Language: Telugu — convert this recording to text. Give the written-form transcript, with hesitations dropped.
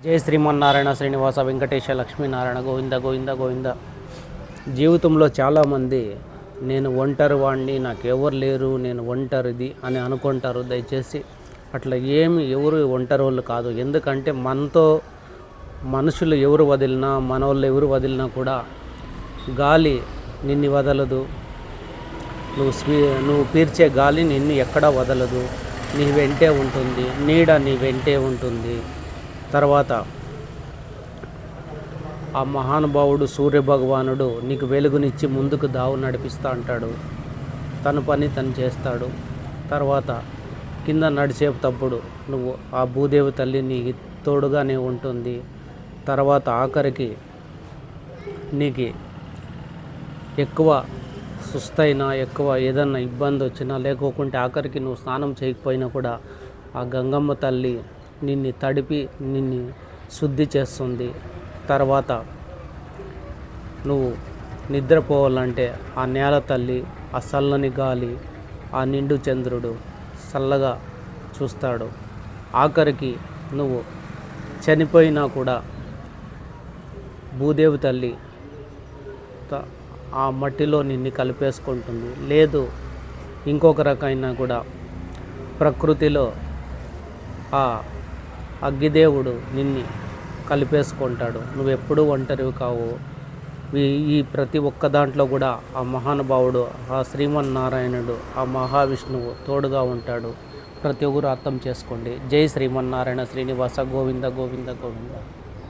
జై శ్రీమన్నారాయణ శ్రీనివాస వెంకటేశ లక్ష్మీనారాయణ గోవింద గోవింద గోవింద. జీవితంలో చాలామంది నేను ఒంటరి వాడిని, నాకు ఎవరు లేరు, నేను ఒంటరిది అని అనుకుంటారు. దయచేసి అట్లా ఎవరు ఒంటరి వాళ్ళు కాదు. ఎందుకంటే మనతో మనుషులు ఎవరు వదిలినా, మనోళ్ళు ఎవరు వదిలినా కూడా గాలి నిన్ను వదలదు. నువ్వు పీల్చే గాలి నిన్ను ఎక్కడా వదలదు, నీ వెంటే ఉంటుంది. నీడ నీ వెంటే ఉంటుంది. తర్వాత ఆ మహానుభావుడు సూర్యభగవానుడు నీకు వెలుగునిచ్చి ముందుకు దావు నడిపిస్తూ అంటాడు. తన పని తను చేస్తాడు. తర్వాత కింద నడిచేటప్పుడు నువ్వు ఆ భూదేవి తల్లి నీకు తోడుగానే ఉంటుంది. తర్వాత ఆఖరికి నీకు ఎక్కువ సుస్తైనా, ఎక్కువ ఏదన్నా ఇబ్బంది వచ్చినా, లేకోకుంటే ఆఖరికి నువ్వు స్నానం చేయకపోయినా కూడా ఆ గంగమ్మ తల్లి నిన్ను తడిపి నిన్ను శుద్ధి చేస్తుంది. తర్వాత నువ్వు నిద్రపోవాలంటే ఆ నేల తల్లి, ఆ చల్లని గాలి, ఆ నిండు చంద్రుడు చల్లగా చూస్తాడు. ఆఖరికి నువ్వు చనిపోయినా కూడా భూదేవి తల్లి ఆ మట్టిలో నిన్ను కలిపేసుకుంటుంది. లేదు ఇంకొక రకమైన కూడా ప్రకృతిలో ఆ అగ్గిదేవుడు నిన్ను కలిపేసుకుంటాడు. నువ్వెప్పుడూ ఒంటరివి కావు. ఈ ప్రతి ఒక్క దాంట్లో కూడా ఆ మహానుభావుడు, ఆ శ్రీమన్నారాయణుడు, ఆ మహావిష్ణువు తోడుగా ఉంటాడు. ప్రతి ఒక్కరు అర్థం చేసుకోండి. జై శ్రీమన్నారాయణ శ్రీనివాస గోవింద గోవింద గోవింద.